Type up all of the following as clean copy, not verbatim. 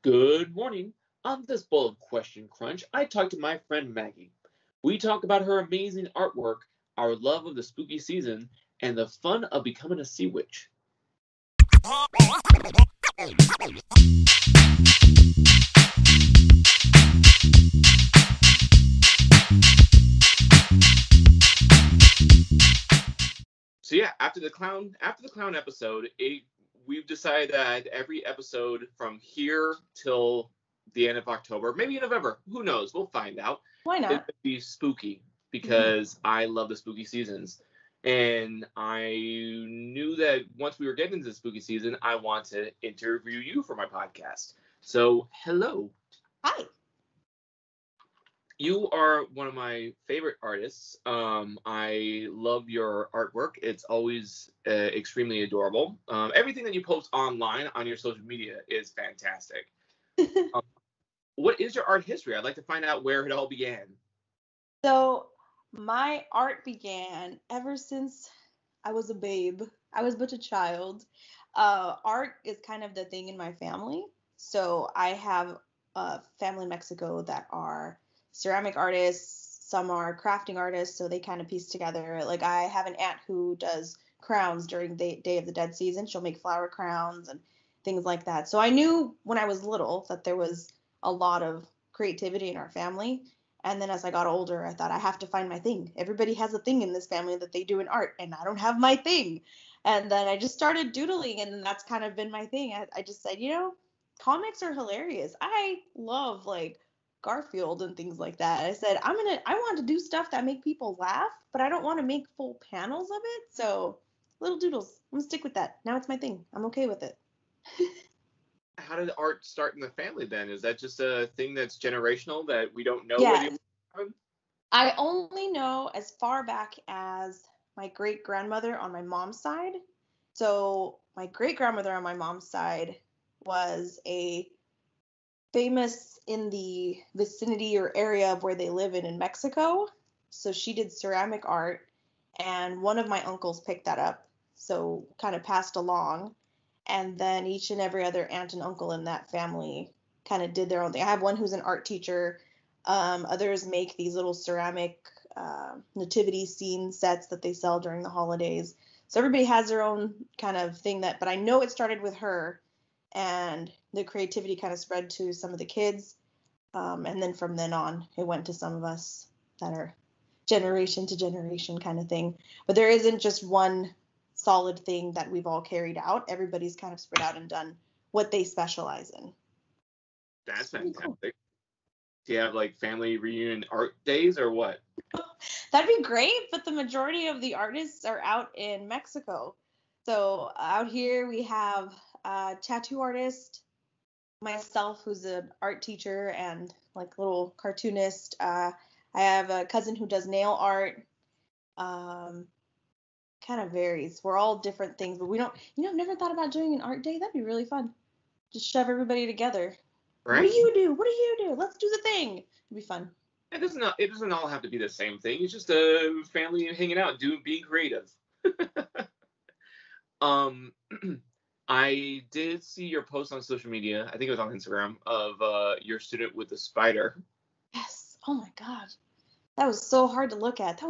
Good morning. On this bowl of Question Crunch, I talked to my friend Maggie. We talk about her amazing artwork, our love of the spooky season, and the fun of becoming a sea witch. So yeah, after the clown episode, we've decided that every episode from here till the end of October, maybe November, who knows? We'll find out. Why It's not? gonna be spooky because I love the spooky seasons, and I knew that once we were getting into the spooky season, I want to interview you for my podcast. So hello. Hi. You are one of my favorite artists. I love your artwork. It's always extremely adorable. Everything that you post online on your social media is fantastic. What is your art history? I'd like to find out where it all began. So my art began ever since I was a babe. I was but a child. Art is kind of the thing in my family. So I have a family in Mexico that are ceramic artists. Some are crafting artists, so they kind of piece together. Like I have an aunt who does crowns during the Day of the Dead season. She'll make flower crowns and things like that. So I knew when I was little that there was a lot of creativity in our family. And then as I got older, I thought I have to find my thing. Everybody has a thing in this family that they do in art, and I don't have my thing. And then I just started doodling, and that's kind of been my thing. I just said, comics are hilarious. I love like Garfield and things like that. I said, I want to do stuff that make people laugh, but I don't want to make full panels of it. So little doodles. I'm gonna stick with that. Now it's my thing. I'm okay with it. How did art start in the family then? Is that just a thing that's generational that we don't know? Yeah. I only know as far back as my great grandmother on my mom's side. So my great grandmother on my mom's side was a famous in the vicinity or area of where they live in Mexico. So she did ceramic art, and one of my uncles picked that up, so kind of passed along. And then each and every other aunt and uncle in that family kind of did their own thing. I have one who's an art teacher. Others make these little ceramic nativity scene sets that they sell during the holidays. So everybody has their own kind of thing but I know it started with her, and the creativity kind of spread to some of the kids. And then from then on, it went to some of us that are generation to generation kind of thing. But there isn't just one solid thing that we've all carried out. Everybody's kind of spread out and done what they specialize in. That's fantastic. Cool. Do you have like family reunion art days or what? That'd be great, but the majority of the artists are out in Mexico. So out here we have a tattoo artist, myself who's an art teacher and like little cartoonist. I have a cousin who does nail art. Kind of varies. We're all different things, but we don't, I've never thought about doing an art day. That'd be really fun. Just shove everybody together. Right. What do you do? What do you do? Let's do the thing. It'd be fun. It doesn't all have to be the same thing. It's just a family hanging out, being creative. I did see your post on social media. I think it was on Instagram of your student with the spider. Yes. Oh my God. That was so hard to look at.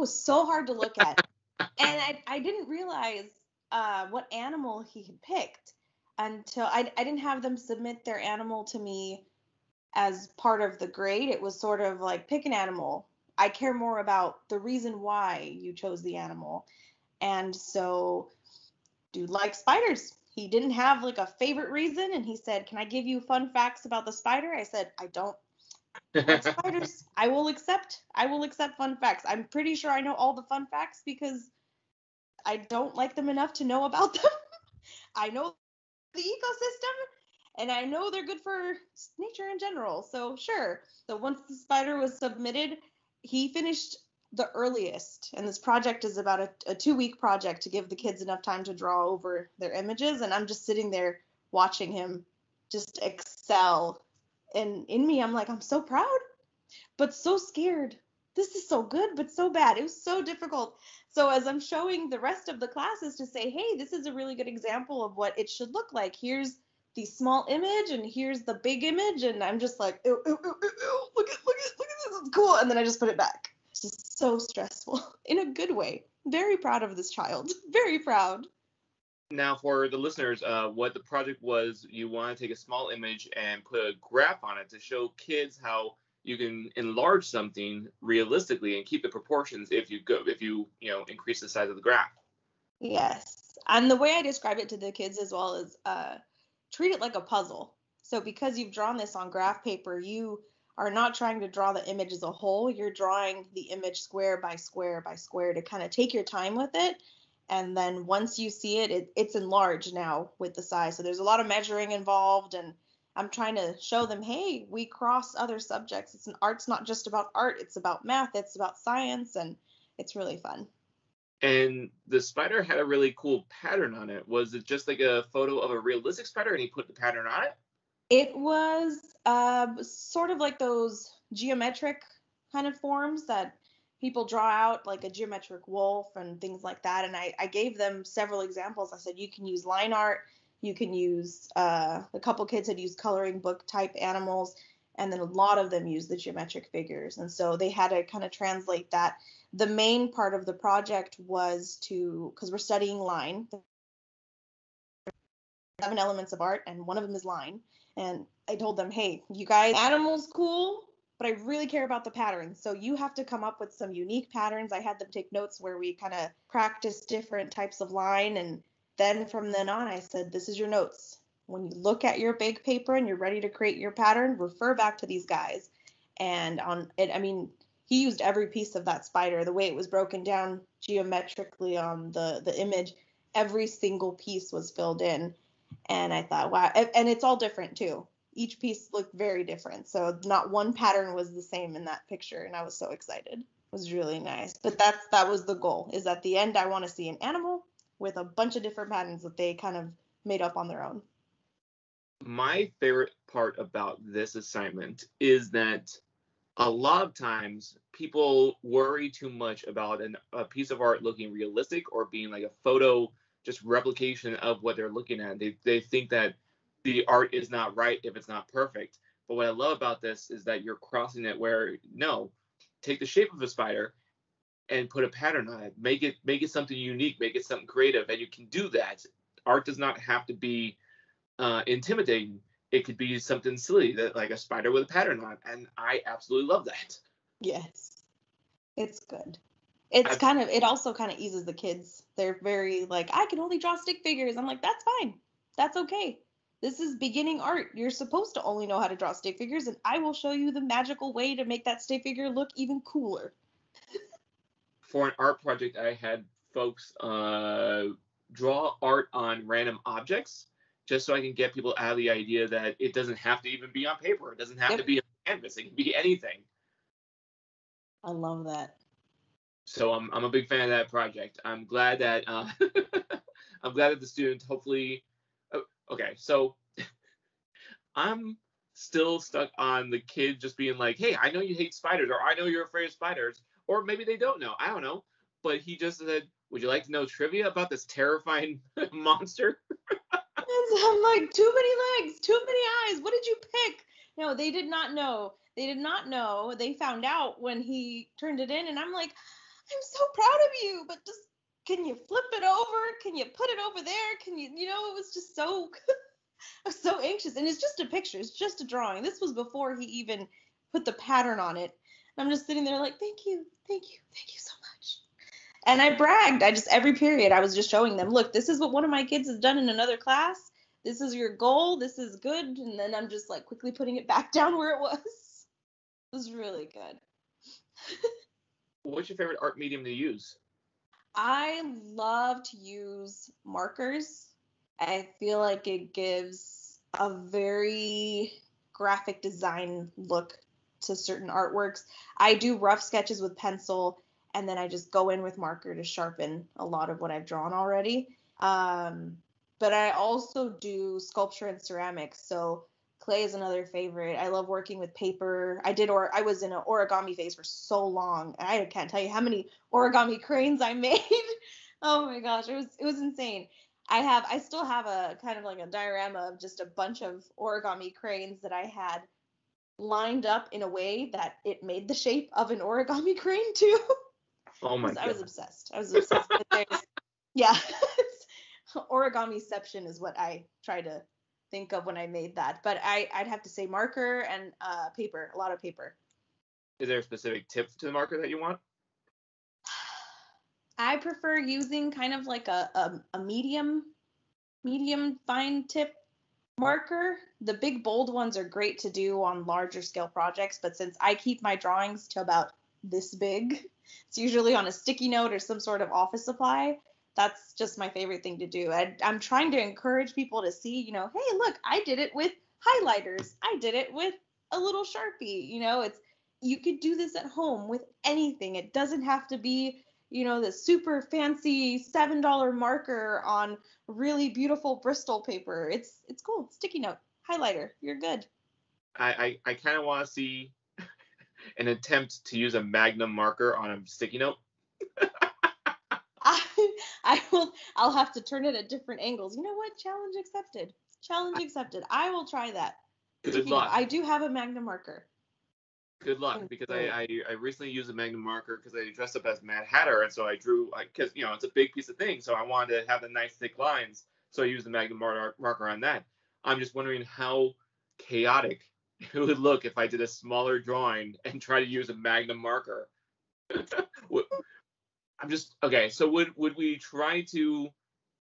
And I didn't realize what animal he had picked until I didn't have them submit their animal to me as part of the grade. It was sort of like, pick an animal. I care more about the reason why you chose the animal. And so dude likes spiders. He didn't have like a favorite reason, and he said, can I give you fun facts about the spider? I said, I don't like spiders. I will accept fun facts. I'm pretty sure I know all the fun facts because I don't like them enough to know about them. I know the ecosystem, and I know they're good for nature in general. So sure. So once the spider was submitted, he finished the earliest. And this project is about a 2-week project to give the kids enough time to draw over their images. And I'm just sitting there watching him just excel. And in me, I'm like, I'm so proud, but so scared. This is so good, but so bad. It was so difficult. So as I'm showing the rest of the classes to say, hey, this is a really good example of what it should look like. Here's the small image and here's the big image, and I'm just like, ew, ew, ew, ew, ew, look at this, it's cool, and then I just put it back. It's just so stressful in a good way. Very proud of this child. Very proud. Now, for the listeners, what the project was, you want to take a small image and put a graph on it to show kids how you can enlarge something realistically and keep the proportions if you increase the size of the graph. Yes. And the way I describe it to the kids as well is treat it like a puzzle. So because you've drawn this on graph paper, you are not trying to draw the image as a whole. You're drawing the image square by square by square to kind of take your time with it. And then once you see it, it's enlarged now with the size. So there's a lot of measuring involved, and I'm trying to show them, hey, we cross other subjects. Art's not just about art, it's about math, it's about science, and it's really fun. And the spider had a really cool pattern on it. Was it just like a photo of a realistic spider and he put the pattern on it? It was sort of like those geometric kind of forms that people draw out, like a geometric wolf and things like that. And I gave them several examples. I said, you can use line art, you can use, a couple kids had used coloring book type animals, and then a lot of them used the geometric figures. And so they had to kind of translate that. The main part of the project was because we're studying line, 7 elements of art, and one of them is line. And I told them, hey, you guys, animals cool, but I really care about the patterns. So you have to come up with some unique patterns. I had them take notes where we kind of practice different types of line. And then from then on, I said, this is your notes. When you look at your big paper and you're ready to create your pattern, refer back to these guys. And on it, I mean, he used every piece of that spider, the way it was broken down geometrically on the image, every single piece was filled in. And I thought, wow, and it's all different too. Each piece looked very different. So not one pattern was the same in that picture. And I was so excited. It was really nice. But that was the goal, is at the end, I want to see an animal with a bunch of different patterns that they kind of made up on their own. My favorite part about this assignment is that a lot of times people worry too much about a piece of art looking realistic or being like a photo, just replication of what they're looking at. They think that the art is not right if it's not perfect. But what I love about this is that you're crossing it where, no, take the shape of a spider and put a pattern on it. Make it something unique, make it something creative, and you can do that. Art does not have to be intimidating. It could be something silly, that like a spider with a pattern on it, and I absolutely love that. Yes, it's good. It also kind of eases the kids. They're very like, I can only draw stick figures. I'm like, that's fine. That's okay. This is beginning art. You're supposed to only know how to draw stick figures, and I will show you the magical way to make that stick figure look even cooler. For an art project, I had folks draw art on random objects, just so I can get people out of the idea that it doesn't have to even be on paper. It doesn't have to be on canvas. It can be anything. I love that. So I'm a big fan of that project. I'm glad that I'm glad that the students hopefully. Okay, so I'm still stuck on the kid just being like, "Hey, I know you hate spiders, or I know you're afraid of spiders," or maybe they don't know. I don't know. But he just said, "Would you like to know trivia about this terrifying monster?" I'm like, too many legs, too many eyes. What did you pick? No, they did not know. They did not know. They found out when he turned it in, and I'm like, I'm so proud of you, but just, can you flip it over? Can you put it over there? Can you, it was just so, I was so anxious. And it's just a picture. It's just a drawing. This was before he even put the pattern on it. And I'm just sitting there like, thank you so much. And I bragged. Every period, I was just showing them, look, this is what one of my kids has done in another class. This is your goal. This is good. And then I'm just like quickly putting it back down where it was. It was really good. What's your favorite art medium to use? I love to use markers. I feel like it gives a very graphic design look to certain artworks. I do rough sketches with pencil, and then I just go in with marker to sharpen a lot of what I've drawn already. But I also do sculpture and ceramics. So clay is another favorite. I love working with paper. I was in an origami phase for so long. I can't tell you how many origami cranes I made. Oh my gosh, it was insane. I still have a kind of like a diorama of just a bunch of origami cranes that I had lined up in a way that it made the shape of an origami crane too. Oh my I was god. obsessed. I was obsessed. But yeah, origamiception is what I try to think of when I made that. But I'd have to say marker and paper, a lot of paper. Is there a specific tip to the marker that you want? I prefer using kind of like a medium fine tip marker. The big bold ones are great to do on larger scale projects, but since I keep my drawings to about this big, it's usually on a sticky note or some sort of office supply. That's just my favorite thing to do. I'm trying to encourage people to see, hey, look, I did it with highlighters. I did it with a little Sharpie. You could do this at home with anything. It doesn't have to be, the super fancy $7 marker on really beautiful Bristol paper. It's cool. Sticky note, highlighter. You're good. I kind of want to see an attempt to use a Magnum marker on a sticky note. I'll have to turn it at different angles. You know what? Challenge accepted. Challenge accepted. I will try that. Good luck. I do have a Magnum marker. Good luck, because I recently used a Magnum marker because I dressed up as Mad Hatter, and so I drew, because it's a big piece of thing, so I wanted to have the nice thick lines, so I used the Magnum marker on that. I'm just wondering how chaotic it would look if I did a smaller drawing and try to use a Magnum marker. Okay, so would we try to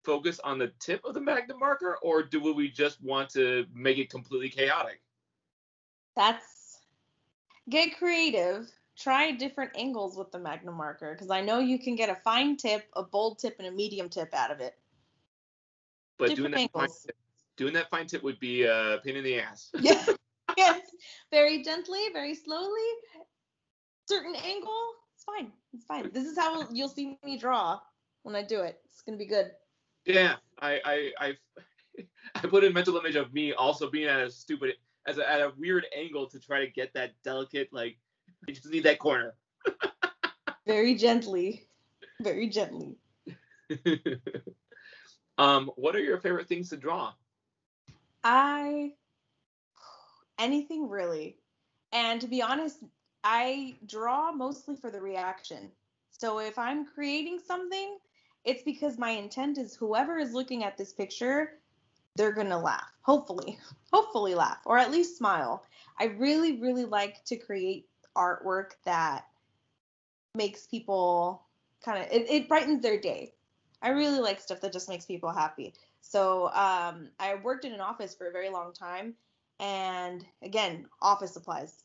focus on the tip of the Magnum marker, or would we just want to make it completely chaotic? Get creative. Try different angles with the Magnum marker, because I know you can get a fine tip, a bold tip, and a medium tip out of it. But doing that fine tip would be a pain in the ass. Yeah. Yes. Very gently, very slowly. Certain angle. It's fine. It's fine. This is how you'll see me draw when I do it. It's gonna be good. Yeah, I put a mental image of me also being at a weird angle to try to get that delicate, like, I just need that corner. Very gently. Very gently. What are your favorite things to draw? Anything really. And to be honest, I draw mostly for the reaction. So if I'm creating something, it's because my intent is whoever is looking at this picture, they're going to laugh. Hopefully laugh, or at least smile. I really, really like to create artwork that makes people it brightens their day. I really like stuff that just makes people happy. So I worked in an office for a very long time, and again, office supplies.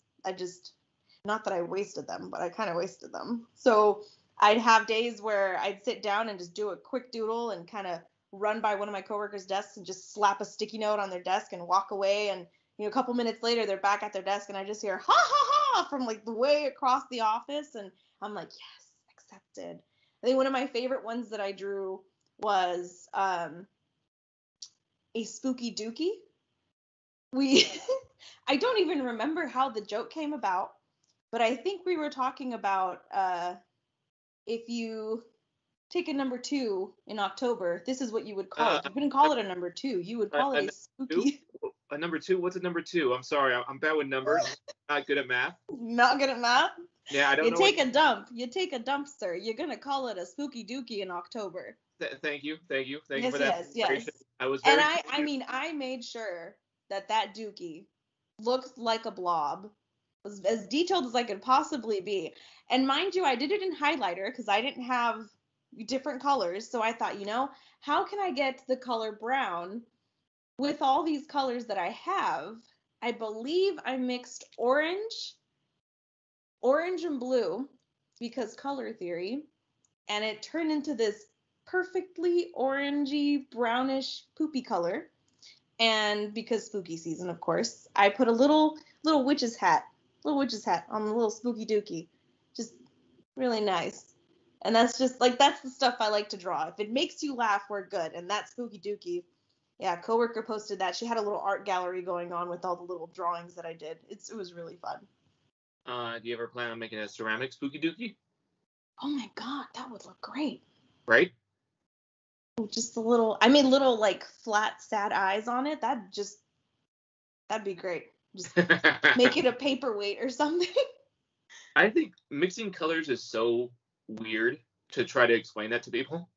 Not that I wasted them, but I kind of wasted them. So I'd have days where I'd sit down and just do a quick doodle and kind of run by one of my coworkers' desks and just slap a sticky note on their desk and walk away. And a couple minutes later, they're back at their desk, and I just hear ha ha ha from like the way across the office, and I'm like, yes, accepted. I think one of my favorite ones that I drew was a spooky Dookie. I don't even remember how the joke came about, but I think we were talking about if you take a number 2 in October, this is what you would call it. You wouldn't call it a number 2. You would call it a spooky. A number 2? What's a number 2? I'm sorry, I'm bad with numbers. Not good at math. Not good at math? Yeah, I don't know. You take a dump, sir. You're gonna call it a spooky Dookie in October. Thank you for that. Yes. I was very. And I made sure that Dookie looked like a blob, was as detailed as I could possibly be. And mind you, I did it in highlighter because I didn't have different colors. So I thought, how can I get the color brown with all these colors that I have? I believe I mixed orange and blue because color theory, and it turned into this perfectly orangey, brownish, poopy color. And because spooky season, of course, I put a little witch's hat on the little spooky Dookie. Just really nice. And that's the stuff I like to draw. If it makes you laugh, we're good. And that spooky Dookie, yeah, coworker posted that. She had a little art gallery going on with all the little drawings that I did. It was really fun. Do you ever plan on making a ceramic spooky Dookie? Oh my god, that would look great. Right? Just a little, I made little like flat sad eyes on it. That'd be great. Just make it a paperweight or something. I think mixing colors is so weird to try to explain that to people.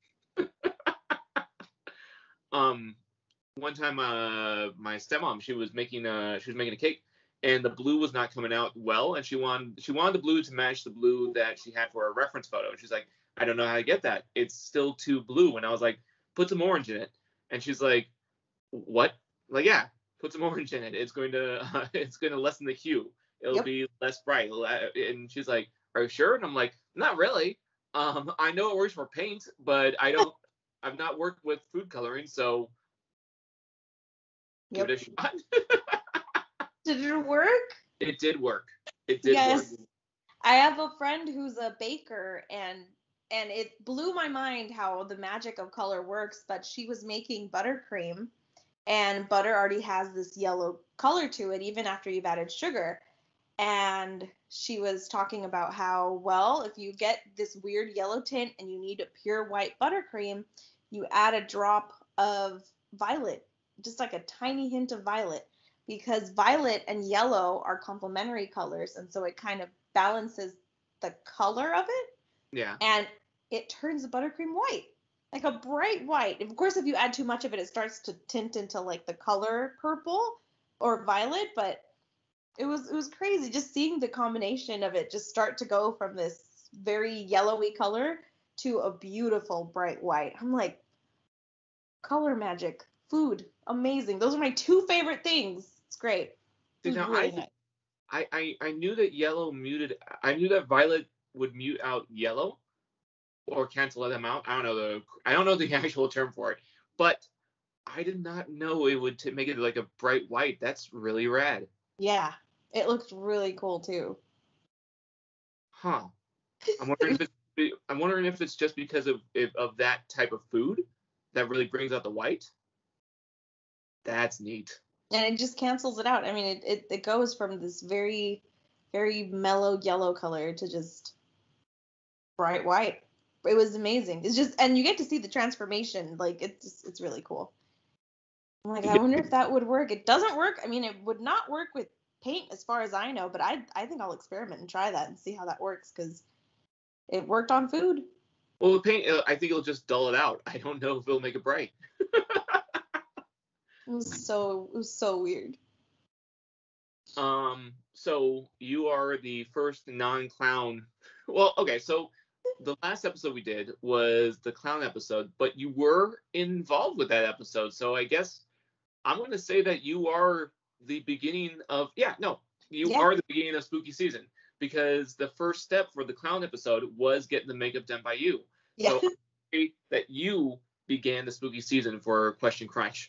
One time, my stepmom, she was making a cake, and the blue was not coming out well, and she wanted the blue to match the blue that she had for a reference photo. And she's like, I don't know how to get that. It's still too blue. And I was like, put some orange in it. And she's like, what? Like, yeah, put some orange in it. It's going to lessen the hue. It'll be less bright. And she's like, are you sure? And I'm like, not really. I know it works for paint, but I've not worked with food coloring, so give it a shot. Did it work? It did work. It did work. I have a friend who's a baker, and it blew my mind how the magic of color works, but she was making buttercream, and butter already has this yellow color to it, even after you've added sugar. And she was talking about how, well, if you get this weird yellow tint and you need a pure white buttercream, you add a drop of violet, just like a tiny hint of violet, because violet and yellow are complementary colors, and so it kind of balances the color of it. Yeah. And it turns the buttercream white, like a bright white. Of course, if you add too much of it, it starts to tint into like the color purple or violet, but it was crazy just seeing the combination of it just start to go from this very yellowy color to a beautiful bright white. I'm like, color magic, food, amazing. Those are my two favorite things. It's great. Really nice. I knew that yellow muted. I knew that violet would mute out yellow or cancel them out. I don't know the actual term for it, but I did not know it would make it like a bright white. That's really rad. Yeah, it looks really cool too. Huh. I'm wondering if it's just because of that type of food that really brings out the white. That's neat. And it just cancels it out. I mean, it goes from this very, very mellow yellow color to just bright white. It was amazing. It's just, and you get to see the transformation. Like, it's really cool. I'm like, I wonder if that would work. It doesn't work. I mean, it would not work with paint as far as I know, but I think I'll experiment and try that and see how that works, because it worked on food. Well, the paint, I think it'll just dull it out. I don't know if it'll make it bright. It was so weird. So you are the first non-clown. Well, okay, so the last episode we did was the clown episode, but you were involved with that episode. So I guess I'm going to say that you are the beginning of, are the beginning of spooky season, because the first step for the clown episode was getting the makeup done by you. Yeah. So I'm happy that you began the spooky season for QuestionCrunch.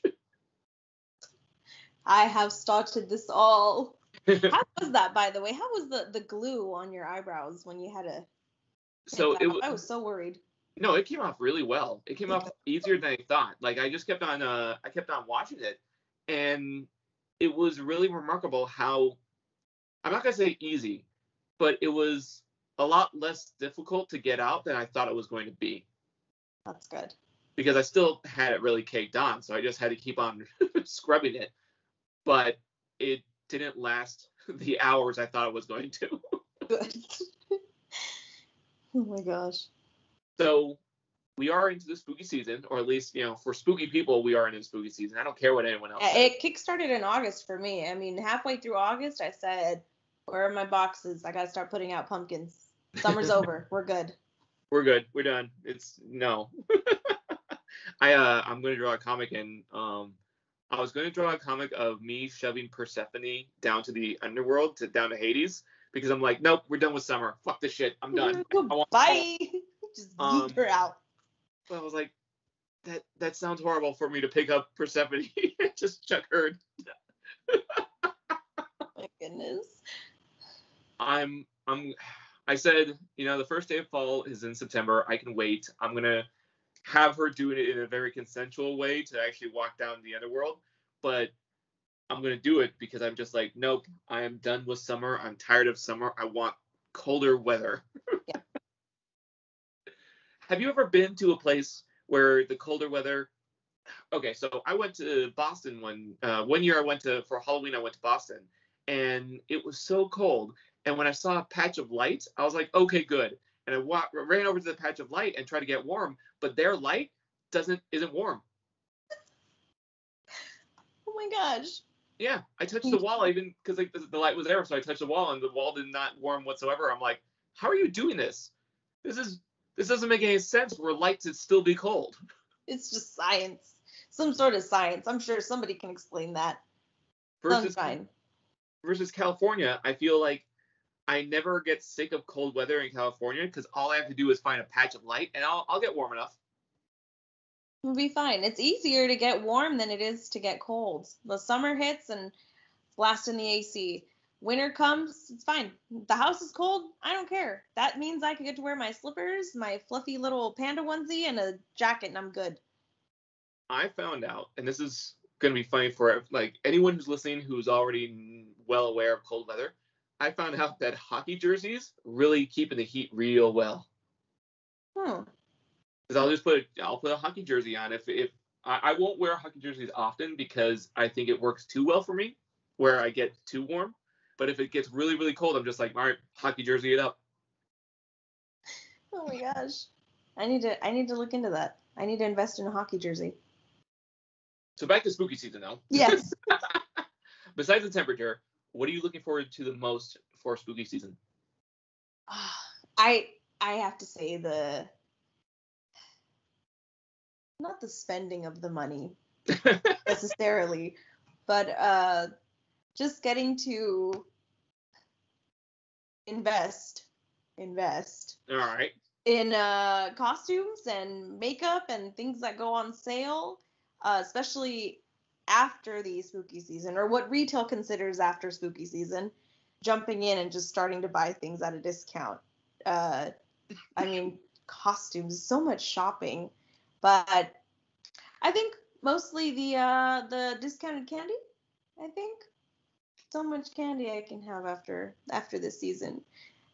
I have started this all. How was that, by the way? How was the glue on your eyebrows when you had to? So I was so worried. No, it came off really well. It came off easier than I thought. Like, I just kept on watching it, and it was really remarkable how, I'm not gonna say easy, but it was a lot less difficult to get out than I thought it was going to be. That's good. Because I still had it really caked on, so I just had to keep on scrubbing it. But it didn't last the hours I thought it was going to. Good. Oh my gosh. So we are into the spooky season, or at least, for spooky people, we are into the spooky season. I don't care what anyone else says. It kickstarted in August for me. I mean, halfway through August, I said, where are my boxes? I got to start putting out pumpkins. Summer's over. We're good. We're good. We're done. No. I'm going to draw a comic, and I was going to draw a comic of me shoving Persephone down to the underworld, down to Hades, because I'm like, nope, we're done with summer. Fuck this shit. I'm done. Bye. Just yeet her out. But I was like, that sounds horrible for me to pick up Persephone and just chuck her. My goodness. I said, the first day of fall is in September. I can wait. I'm going to have her do it in a very consensual way to actually walk down the underworld. But I'm going to do it because I'm just like, nope, I am done with summer. I'm tired of summer. I want colder weather. Yeah. Have you ever been to a place where the colder weather. Okay, so I went to Boston one year. I went to for Halloween. I went to Boston, and it was so cold. And when I saw a patch of light, I was like, okay, good. And I ran over to the patch of light and tried to get warm, but their light isn't warm. Oh my gosh. Yeah, I touched the wall even because like the light was there, so I touched the wall and the wall did not warm whatsoever. I'm like, how are you doing this? This doesn't make any sense. Where light to still be cold. It's just science, some sort of science. I'm sure somebody can explain that. Sounds fine. Versus California, I feel like I never get sick of cold weather in California because all I have to do is find a patch of light and I'll get warm enough. We'll be fine. It's easier to get warm than it is to get cold. The summer hits and blast in the AC. Winter comes, it's fine. The house is cold, I don't care. That means I can get to wear my slippers, my fluffy little panda onesie, and a jacket, and I'm good. I found out, and this is going to be funny for like anyone who's listening who's already well aware of cold weather. I found out that hockey jerseys really keep in the heat real well. Because I'll put a hockey jersey on if I won't wear hockey jerseys often because I think it works too well for me where I get too warm. But if it gets really, really cold, I'm just like, all right, hockey jersey it up. Oh my gosh. I need to look into that. I need to invest in a hockey jersey. So back to spooky season now. Yes. Besides the temperature, what are you looking forward to the most for spooky season? I have to say not the spending of the money necessarily, but just getting to invest all right in costumes and makeup and things that go on sale, especially after the spooky season, or what retail considers after spooky season, jumping in and just starting to buy things at a discount. I mean, costumes, so much shopping, but I think mostly the discounted candy. I think so much candy I can have after this season,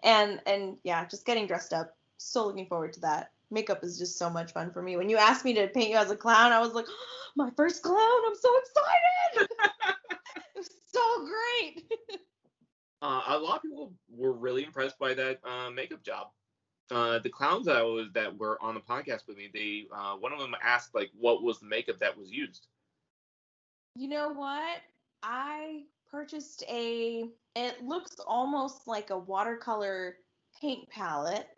and yeah, just getting dressed up. So looking forward to that. Makeup is just so much fun for me. When you asked me to paint you as a clown, I was like, oh, my first clown! I'm so excited. It was so great. A lot of people were really impressed by that makeup job. The clowns that were on the podcast with me, they one of them asked like what was the makeup that was used. You know what? I purchased it looks almost like a watercolor paint palette.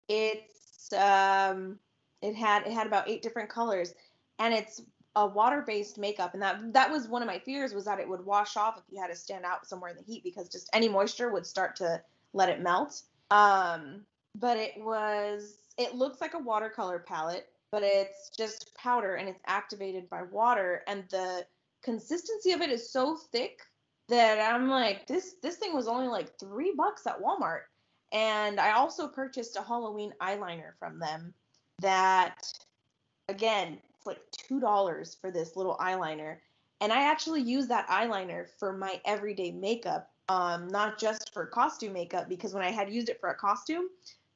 It's it had about 8 different colors, and it's a water-based makeup, and that was one of my fears, was that it would wash off if you had to stand out somewhere in the heat, because just any moisture would start to let it melt. But it looks like a watercolor palette, but it's just powder and it's activated by water, and the consistency of it is so thick that I'm like, this thing was only like $3 at Walmart. And I also purchased a Halloween eyeliner from them that, again, it's like $2 for this little eyeliner. And I actually use that eyeliner for my everyday makeup, not just for costume makeup, because when I had used it for a costume,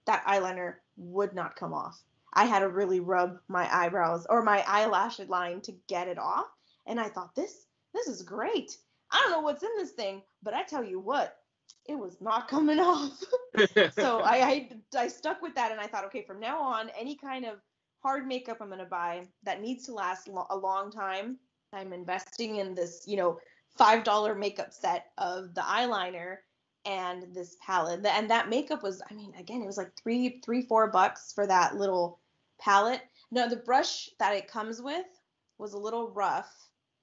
that eyeliner would not come off. I had to really rub my eyebrows or my eyelash line to get it off. And I thought, this is great. I don't know what's in this thing, but I tell you what, it was not coming off. So I stuck with that, and I thought, okay, from now on, any kind of hard makeup I'm going to buy that needs to last a long time, I'm investing in this, $5 makeup set of the eyeliner and this palette. And that makeup was, I mean, again, it was like $4 for that little palette. No, the brush that it comes with was a little rough.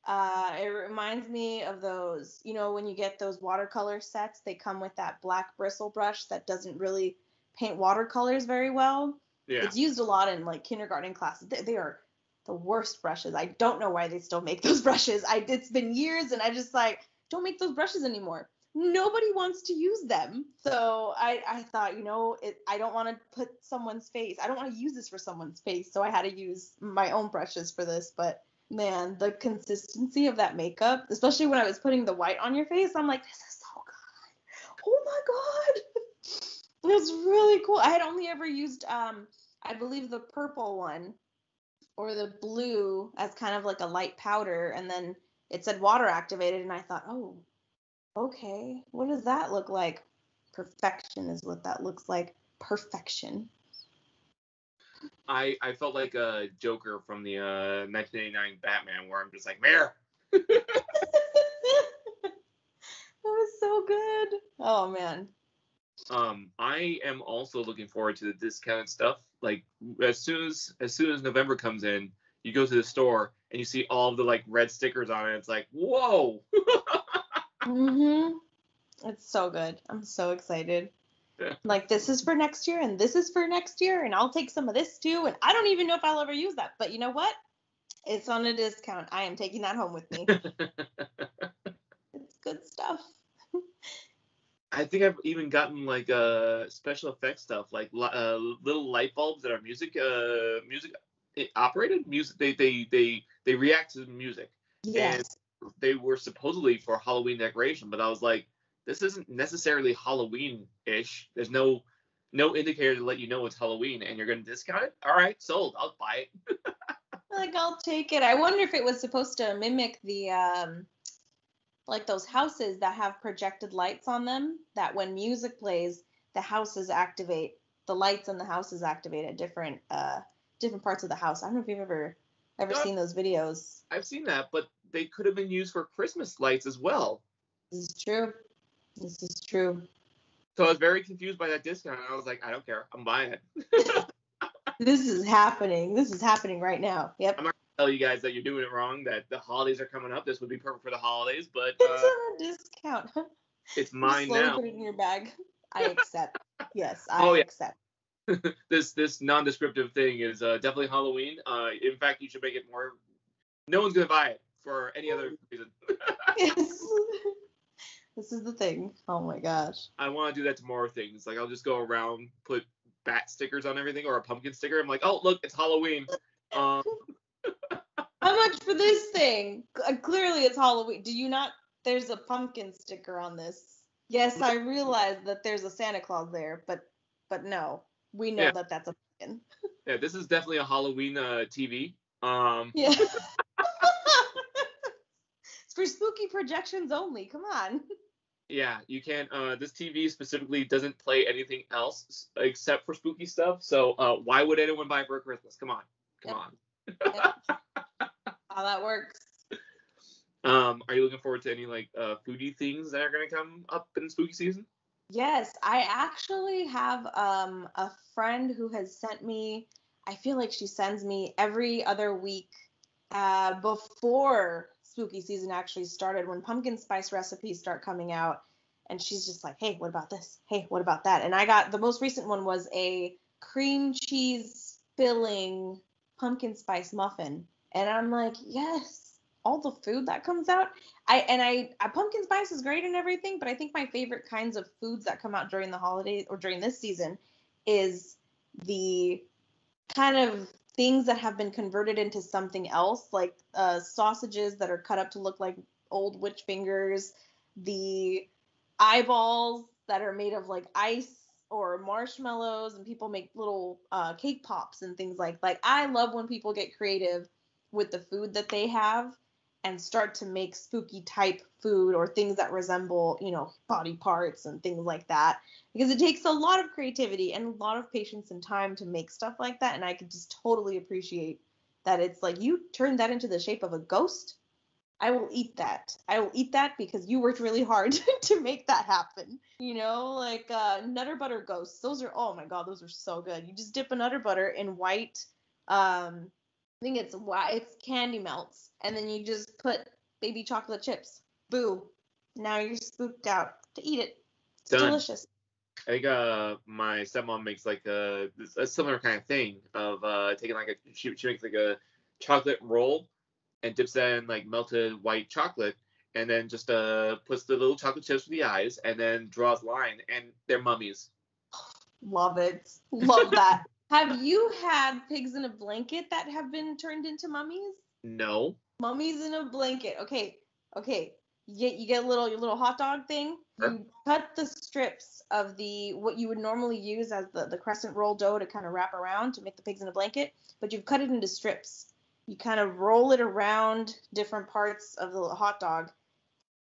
It reminds me of those, when you get those watercolor sets, they come with that black bristle brush that doesn't really paint watercolors very well. Yeah. It's used a lot in like kindergarten classes. They are the worst brushes. I don't know why they still make those brushes. It's been years, and I just like, don't make those brushes anymore. Nobody wants to use them. So I thought, I don't want to put someone's face. I don't want to use this for someone's face. So I had to use my own brushes for this. But man, the consistency of that makeup, especially when I was putting the white on your face, I'm like, this is so good. Oh my God. It was really cool. I had only ever used, I believe, the purple one. or the blue as kind of like a light powder, and then it said water activated, and I thought, oh, okay, what does that look like? Perfection is what that looks like. Perfection. I felt like a Joker from the 1989 Batman, where I'm just like, Mayor. That was so good. Oh man. I am also looking forward to the discounted stuff. Like as soon as November comes in, you go to the store and you see all of the like red stickers on it. It's like, whoa. Mhm. It's so good. I'm so excited. Yeah. Like, this is for next year, and this is for next year, and I'll take some of this too. And I don't even know if I'll ever use that. But you know what? It's on a discount. I am taking that home with me. It's good stuff. I think I've even gotten like special effects stuff, like little light bulbs that are music operated. Music they react to the music. Yes. And they were supposedly for Halloween decoration, but I was like, this isn't necessarily Halloween-ish. There's no indicator to let you know it's Halloween, and you're gonna discount it. All right, sold. I'll buy it. Like, I'll take it. I wonder if it was supposed to mimic the like those houses that have projected lights on them, that when music plays, the houses activate, the lights in the houses activate at different parts of the house. I don't know if you've ever seen those videos. I've seen that, but they could have been used for Christmas lights as well. This is true. This is true. So I was very confused by that discount, and I was like, I don't care. I'm buying it. This is happening. This is happening right now. Yep. I'm not going to tell you guys that you're doing it wrong, that the holidays are coming up. This would be perfect for the holidays, but it's on a discount. It's mine slowly now. Put it in your bag. I accept. Yes, I accept. This non-descriptive thing is definitely Halloween. In fact, you should make it more. No one's going to buy it for any other reason. Yes. This is the thing. Oh my gosh. I want to do that to more things. Like, I'll just go around, put bat stickers on everything or a pumpkin sticker. I'm like, oh, look, it's Halloween. How much for this thing? Clearly it's Halloween. Do you not? There's a pumpkin sticker on this. Yes, I realize that there's a Santa Claus there, but no. We know that that's a pumpkin. Yeah, this is definitely a Halloween TV. Yeah. It's for spooky projections only. Come on. Yeah, you can't. This TV specifically doesn't play anything else except for spooky stuff. So why would anyone buy it for Christmas? Come on. Yep. How that works. Are you looking forward to any like foodie things that are gonna come up in spooky season? Yes, I actually have a friend who has sent me. I feel like she sends me every other week before spooky season actually started, when pumpkin spice recipes start coming out, and she's just like, hey, what about this? Hey, what about that? And I got, the most recent one was a cream cheese filling pumpkin spice muffin, and I'm like, yes, all the food that comes out. I pumpkin spice is great and everything, but I think my favorite kinds of foods that come out during the holidays or during this season is the kind of things that have been converted into something else, like sausages that are cut up to look like old witch fingers, the eyeballs that are made of like ice or marshmallows, and people make little cake pops and things like I love when people get creative with the food that they have and start to make spooky type food or things that resemble, body parts and things like that. Because it takes a lot of creativity and a lot of patience and time to make stuff like that. And I could just totally appreciate that. It's like, you turned that into the shape of a ghost. I will eat that. I will eat that because you worked really hard to make that happen. Like Nutter Butter ghosts. Those are, oh my God, those are so good. You just dip a Nutter Butter in white, I think it's candy melts, and then you just put baby chocolate chips. Boo. Now you're spooked out to eat it. It's delicious. I think my stepmom makes like a similar kind of thing of taking like she makes like a chocolate roll and dips that in like melted white chocolate, and then just puts the little chocolate chips for the eyes, and then draws line, and they're mummies. Love it. Love that. Have you had pigs in a blanket that have been turned into mummies? No. Mummies in a blanket. Okay. You get your little hot dog thing. Sure. You cut the strips of what you would normally use as the crescent roll dough to kind of wrap around to make the pigs in a blanket, but you've cut it into strips. You kind of roll it around different parts of the hot dog,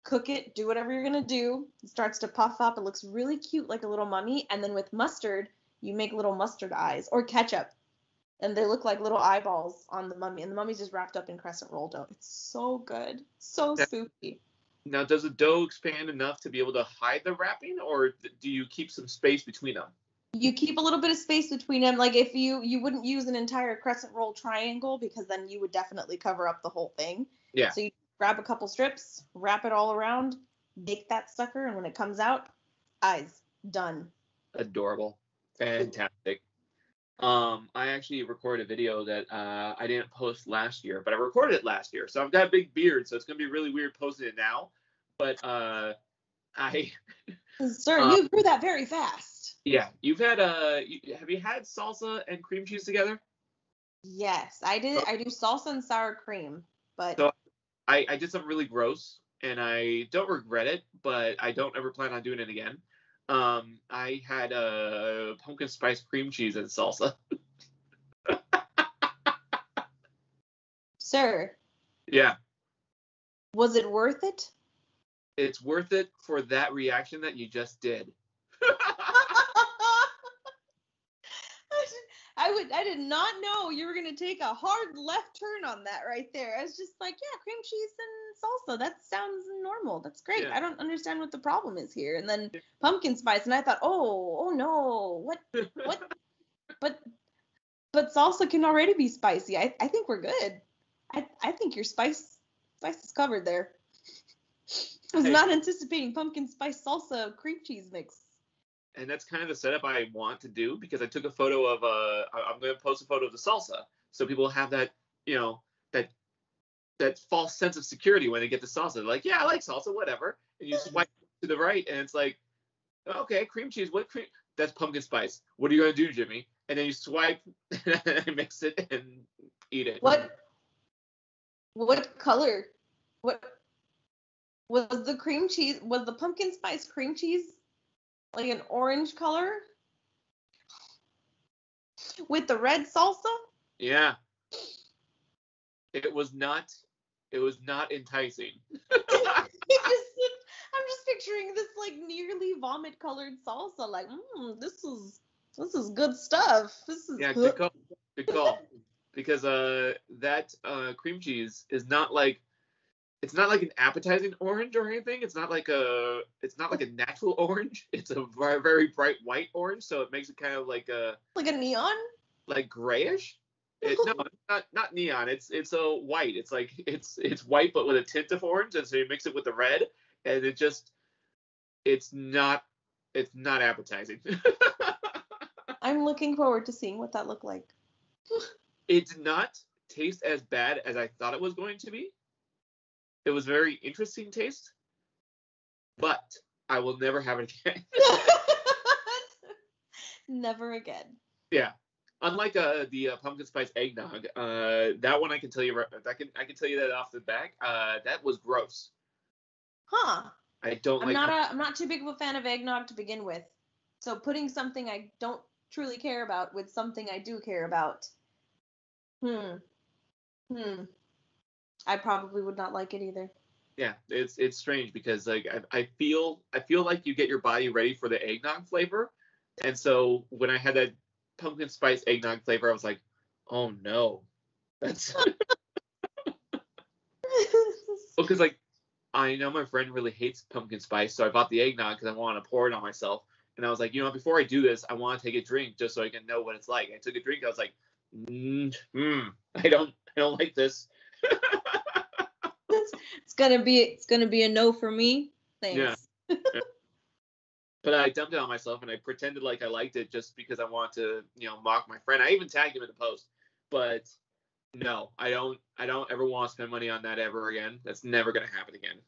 cook it, do whatever you're going to do. It starts to puff up. It looks really cute like a little mummy. And then with mustard, you make little mustard eyes or ketchup. And they look like little eyeballs on the mummy. And the mummy's just wrapped up in crescent roll dough. It's so good. So spooky. Now, does the dough expand enough to be able to hide the wrapping, or do you keep some space between them? You keep a little bit of space between them. Like if you wouldn't use an entire crescent roll triangle because then you would definitely cover up the whole thing. Yeah. So you grab a couple strips, wrap it all around, bake that sucker, and when it comes out, eyes, done. Adorable. Fantastic. I actually recorded a video that I didn't post last year, but I recorded it last year. So I've got a big beard, so it's going to be really weird posting it now. But Sir, you grew that very fast. Yeah. Have you had salsa and cream cheese together? Yes, I did. I do salsa and sour cream, but... So I did something really gross, and I don't regret it, but I don't ever plan on doing it again. I had pumpkin spice cream cheese and salsa. Sir. Yeah. Was it worth it? It's worth it for that reaction that you just did. I did not know you were gonna take a hard left turn on that right there. I was just like, yeah, cream cheese and salsa. That sounds normal. That's great. Yeah. I don't understand what the problem is here. And then pumpkin spice, and I thought, oh no, what? but salsa can already be spicy. I think we're good. I think your spice is covered there. I was not anticipating pumpkin spice salsa cream cheese mix. And that's kind of the setup I want to do, because I took a photo of I'm going to post a photo of the salsa, so people have that, that false sense of security when they get the salsa. They're like, yeah, I like salsa, whatever. And you swipe to the right, and it's like, okay, cream cheese. What cream? That's pumpkin spice. What are you going to do, Jimmy? And then you swipe, and mix it, and eat it. What color? What was the cream cheese? Was the pumpkin spice cream cheese like an orange color with the red salsa? Yeah. It was not enticing. I'm just picturing this like nearly vomit colored salsa, like, this is good stuff. This is good call. Because that cream cheese is not like, it's not like an appetizing orange or anything. It's not like a natural orange. It's a very, very bright white orange, so it makes it kind of like a neon, like grayish. No, not neon. It's so white. It's like it's white but with a tint of orange, and so you mix it with the red, and it's not appetizing. I'm looking forward to seeing what that looked like. It did not taste as bad as I thought it was going to be. It was very interesting taste, but I will never have it again. Never again. Yeah. Unlike the pumpkin spice eggnog, that one I can tell you I can tell you that off the back. That was gross. Huh. I'm not too big of a fan of eggnog to begin with. So putting something I don't truly care about with something I do care about. I probably would not like it either. Yeah, it's strange because like I feel like you get your body ready for the eggnog flavor, and so when I had that pumpkin spice eggnog flavor, I was like, oh no, that's because like I know my friend really hates pumpkin spice, so I bought the eggnog because I want to pour it on myself, and I was like, before I do this, I want to take a drink just so I can know what it's like. I took a drink, I was like, I don't like this. It's gonna be a no for me. Thanks. Yeah. But I dumped it on myself and I pretended like I liked it just because I wanted to, mock my friend. I even tagged him in the post. But no, I don't ever want to spend money on that ever again. That's never gonna happen again.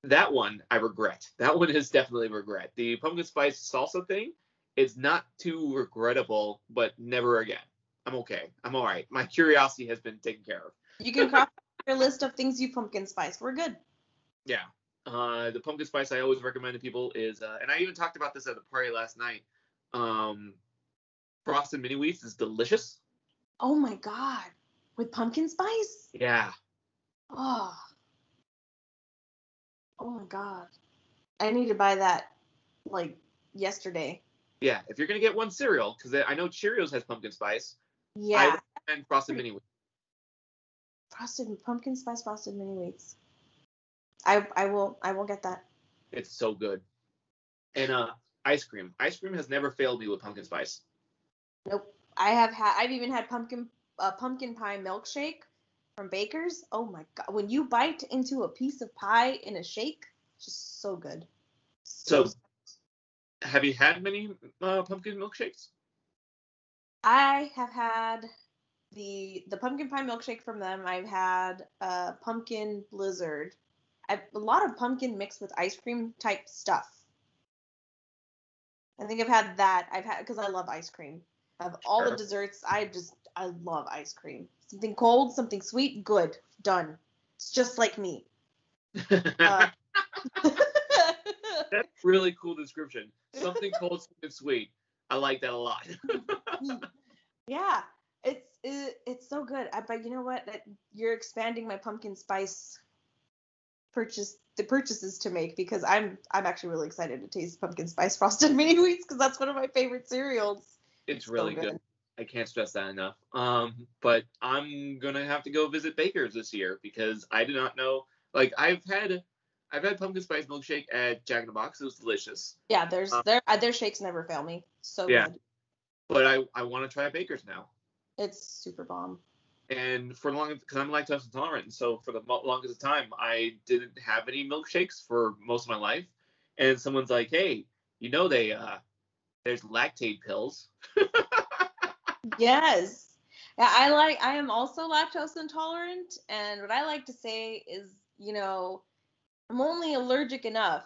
That one I regret. That one is definitely regret. The pumpkin spice salsa thing is not too regrettable, but never again. I'm okay. I'm all right. My curiosity has been taken care of. You can cross your list of things you pumpkin spice. We're good. Yeah. The pumpkin spice I always recommend to people is, and I even talked about this at the party last night. Frosted mini wheats is delicious. Oh my god, with pumpkin spice? Yeah. Oh. Oh my god. I need to buy that like yesterday. Yeah. If you're gonna get one cereal, because I know Cheerios has pumpkin spice. Yeah. I recommend frosted mini wheats. Pumpkin spice frosted mini wheats. I will get that. It's so good. And ice cream. Ice cream has never failed me with pumpkin spice. Nope. I've even had pumpkin pie milkshake from Baker's. Oh my god. When you bite into a piece of pie in a shake, it's just so good. So have you had many pumpkin milkshakes? I have had the pumpkin pie milkshake from them. I've had pumpkin blizzard. A lot of pumpkin mixed with ice cream type stuff. I think I've had that. I've had because I love ice cream. Of all the desserts, I love ice cream. Something cold, something sweet, good, done. It's just like me. That's a really cool description. Something cold, something sweet. I like that a lot. Yeah, it's so good. But you know what? You're expanding my pumpkin spice purchases to make, because I'm actually really excited to taste pumpkin spice frosted mini wheats, because that's one of my favorite cereals. It's really good. I can't stress that enough. But I'm gonna have to go visit Baker's this year, because I did not know. Like I've had pumpkin spice milkshake at Jack in the Box. It was delicious. Yeah, their shakes never fail me. So yeah. Good. But I want to try Baker's now. It's super bomb. And for long, because I'm lactose intolerant, and so for the longest time, I didn't have any milkshakes for most of my life. And someone's like, "Hey, you know there's lactate pills." Yes. Yeah, I am also lactose intolerant, and what I like to say is, I'm only allergic enough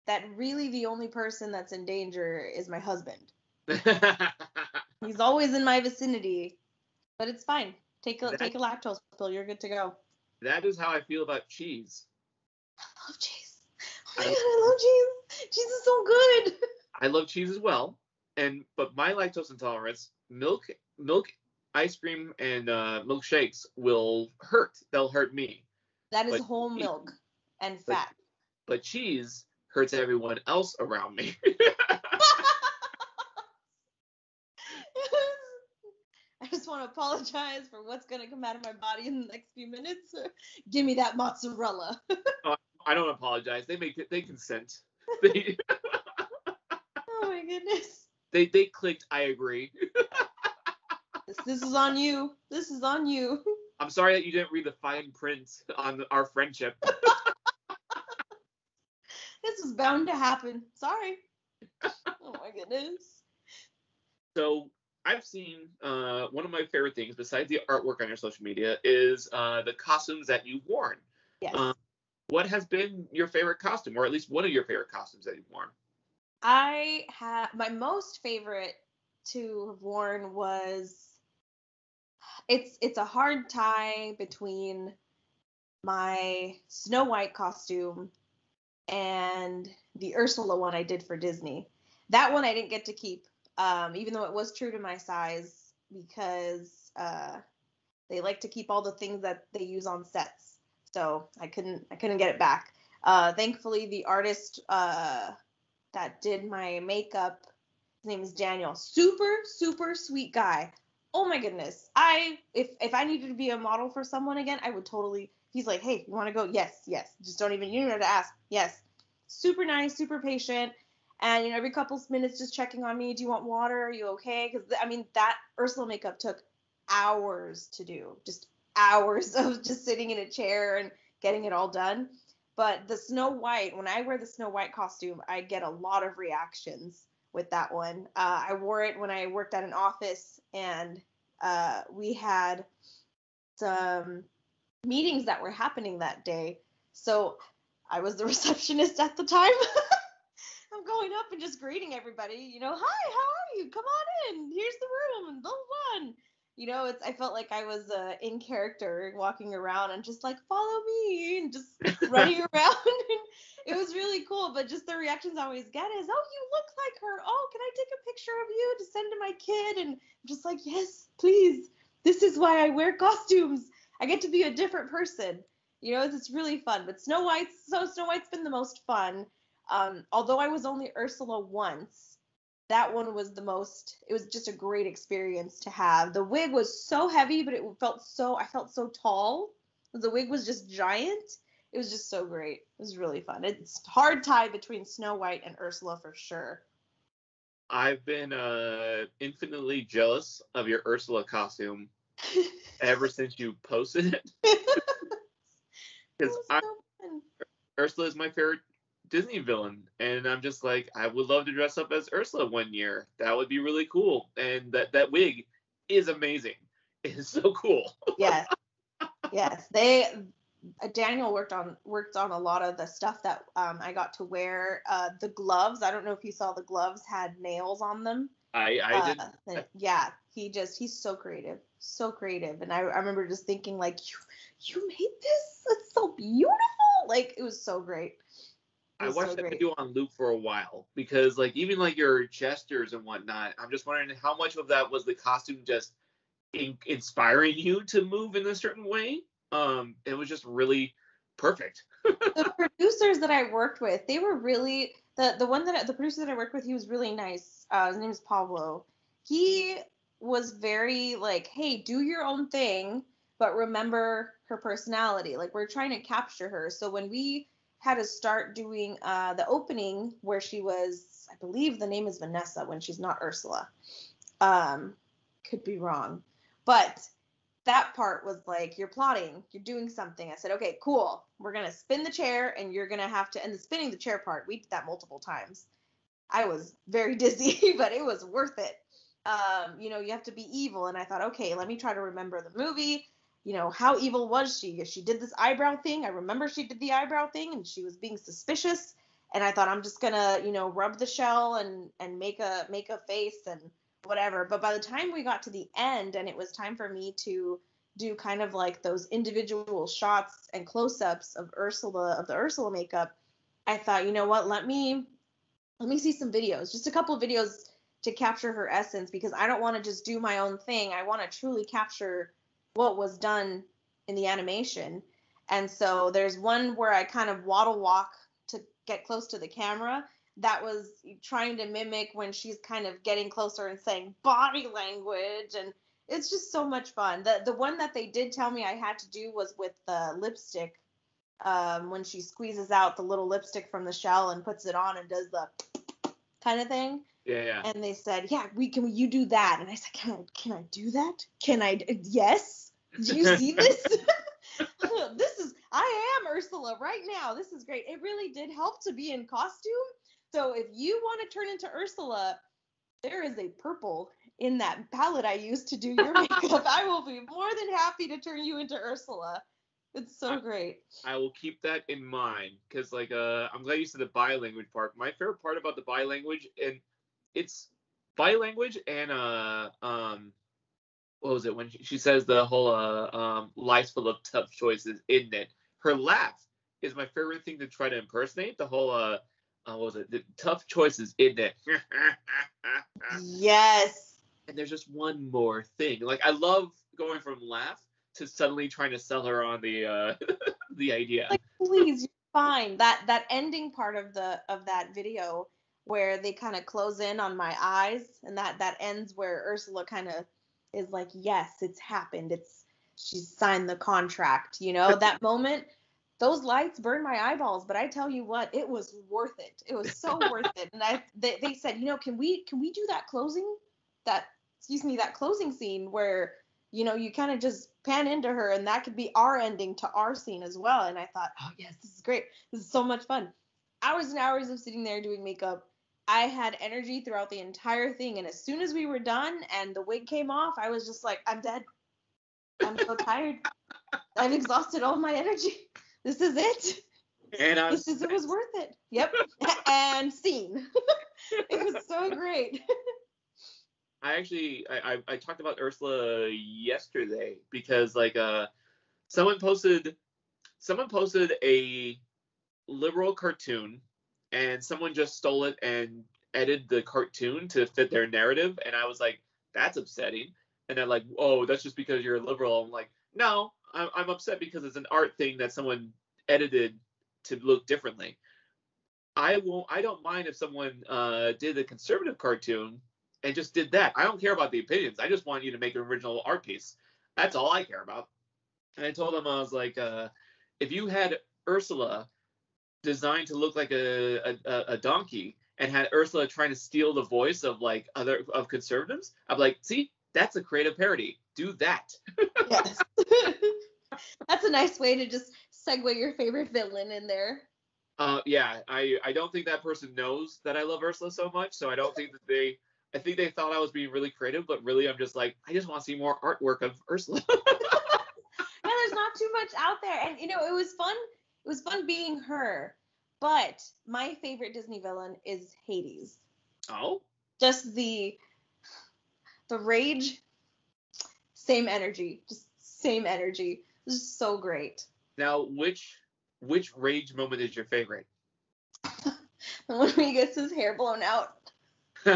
that really the only person that's in danger is my husband. He's always in my vicinity, but it's fine. Take a lactose pill. You're good to go. That is how I feel about cheese. I love cheese. Oh my god, I love cheese. Cheese is so good. I love cheese as well, but my lactose intolerance, milk, ice cream, and milkshakes will hurt. They'll hurt me. That is whole milk and fat. But cheese hurts everyone else around me. I just want to apologize for what's going to come out of my body in the next few minutes. Give me that mozzarella. Oh, I don't apologize. They consent. Oh my goodness. They clicked, I agree. This is on you. This is on you. I'm sorry that you didn't read the fine print on our friendship. This was bound to happen. Sorry. Oh my goodness. So I've seen one of my favorite things, besides the artwork on your social media, is the costumes that you've worn. Yes. What has been your favorite costume, or at least one of your favorite costumes that you've worn? I have my most favorite to have worn was it's a hard tie between my Snow White costume and the Ursula one I did for Disney. That one I didn't get to keep, even though it was true to my size, because they like to keep all the things that they use on sets. So I couldn't get it back. Thankfully, the artist that did my makeup, his name is Daniel. Super, super sweet guy. Oh my goodness. If I needed to be a model for someone again, I would totally. He's like, hey, you want to go? Yes. Just don't even, you don't have to ask. Yes. Super nice, super patient. And, every couple of minutes just checking on me. Do you want water? Are you okay? Because, that Ursula makeup took hours to do. Just hours of just sitting in a chair and getting it all done. But the Snow White, when I wear the Snow White costume, I get a lot of reactions with that one. I wore it when I worked at an office, and we had some meetings that were happening that day. So I was the receptionist at the time. I'm going up and just greeting everybody, hi, how are you? Come on in. Here's the room, and blah, blah, blah. I felt like I was in character walking around and just like, follow me, and just running around. And it was really cool. But just the reactions I always get is, oh, you look like her. Oh, can I take a picture of you to send to my kid? And I'm just like, yes, please. This is why I wear costumes. I get to be a different person. It's really fun. But Snow White's been the most fun. Although I was only Ursula once. That one was it was just a great experience to have. The wig was so heavy, but I felt so tall. The wig was just giant. It was just so great. It was really fun. It's hard tie between Snow White and Ursula for sure. I've been infinitely jealous of your Ursula costume ever since you posted it. Because Ursula is my favorite Disney villain, and I'm just like, I would love to dress up as Ursula one year. That would be really cool. And that wig is amazing. It is so cool. Yes. Daniel worked on a lot of the stuff that I got to wear. The gloves, I don't know if you saw, the gloves had nails on them. I did. Yeah, he's so creative. And I remember just thinking, like, you made this? It's so beautiful. Like, it was so great. I watched that video on loop for a while because, like, even like your gestures and whatnot, I'm just wondering how much of that was the costume just inspiring you to move in a certain way. It was just really perfect. The producers that I worked with, they were really the producer that I worked with. He was really nice. His name is Pablo. He was very like, hey, do your own thing, but remember her personality. Like, we're trying to capture her. So when we had to start doing the opening where she was, I believe the name is Vanessa when she's not Ursula. Could be wrong. But that part was like, you're plotting, you're doing something. I said, okay, cool. We're going to spin the chair and you're going to have to, and the spinning the chair part, we did that multiple times. I was very dizzy, but it was worth it. You have to be evil. And I thought, okay, let me try to remember the movie. How evil was she? She did this eyebrow thing. I remember she did the eyebrow thing and she was being suspicious. And I thought, I'm just going to, rub the shell and make a face and whatever. But by the time we got to the end and it was time for me to do kind of like those individual shots and close-ups of the Ursula makeup, I thought, you know what, let me see some videos, just a couple of videos to capture her essence, because I don't want to just do my own thing. I want to truly capture what was done in the animation. And so there's one where I kind of waddle walk to get close to the camera. That was trying to mimic when she's kind of getting closer and saying body language, and it's just so much fun. The one that they did tell me I had to do was with the lipstick, when she squeezes out the little lipstick from the shell and puts it on and does the kind of thing. Yeah. And they said, yeah, you do that? And I said, can I do that? Yes. Do you see this? I am Ursula right now. This is great. It really did help to be in costume. So if you want to turn into Ursula, there is a purple in that palette I used to do your makeup. I will be more than happy to turn you into Ursula. It's so great. I will keep that in mind because, like, I'm glad you said the bilanguage part. My favorite part about the bilanguage, and it's bilanguage and what was it when she says the whole life's full of tough choices, isn't it? Her laugh is my favorite thing to try to impersonate. The whole what was it? The tough choices, isn't it? Yes. And there's just one more thing. Like, I love going from laugh to suddenly trying to sell her on the the idea. Like, please, you're fine. That ending part of that video where they kind of close in on my eyes, and that ends where Ursula kind of is like, yes, it's happened. She's signed the contract. That moment. Those lights burned my eyeballs, but I tell you what, it was worth it. It was so worth it. And they said, can we do that closing scene where, you kind of just pan into her, and that could be our ending to our scene as well. And I thought, oh yes, this is great. This is so much fun. Hours and hours of sitting there doing makeup. I had energy throughout the entire thing. And as soon as we were done and the wig came off, I was just like, I'm dead. I'm so tired. I've exhausted all my energy. This is it. And it was worth it. Yep. And scene. It was so great. I talked about Ursula yesterday because like someone posted a liberal cartoon and someone just stole it and edited the cartoon to fit their narrative, and I was like, that's upsetting. And they're like, oh, that's just because you're a liberal. I'm like, no, I'm upset because it's an art thing that someone edited to look differently. I don't mind if someone did a conservative cartoon and just did that. I don't care about the opinions. I just want you to make an original art piece. That's all I care about. And I told them, I was like, if you had Ursula designed to look like a donkey and had Ursula trying to steal the voice of like other of conservatives, I'm like, see, that's a creative parody. Do that. Yes. That's a nice way to just segue your favorite villain in there. Yeah, I don't think that person knows that I love Ursula so much, so I don't think that I think they thought I was being really creative, but really I'm just like, I just want to see more artwork of Ursula. Yeah, there's not too much out there, and it was fun. It was fun being her, but my favorite Disney villain is Hades. Oh? Just the rage, same energy, just same energy. This is so great. Now, which rage moment is your favorite? When he gets his hair blown out. So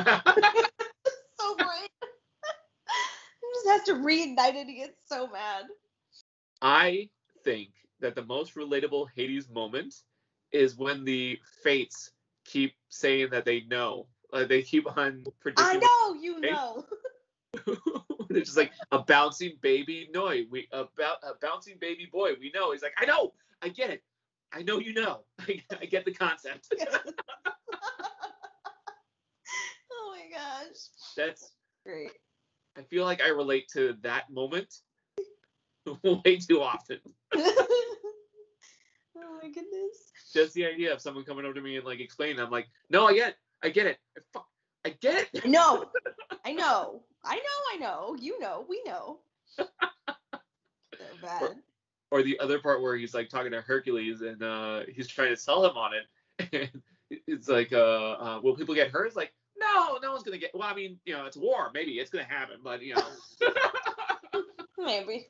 great. He just has to reignite it. He gets so mad. I think that the most relatable Hades moment is when the fates keep saying that they know. They keep on predicting. I know, you know. It's just like a bouncing baby a bouncing baby boy. We know. He's like, I know. I get it. I know you know. I get the concept. Yes. Oh my gosh. That's great. I feel like I relate to that moment way too often. Oh my goodness. Just the idea of someone coming over to me and like explaining, I'm like, no, I get it. I get it. I get it. No. I know. You know. We know. So bad. Or the other part where he's like talking to Hercules and he's trying to sell him on it. And it's like, will people get hurt? It's like, no one's gonna get. Well, I mean, it's war. Maybe it's gonna happen, but Maybe.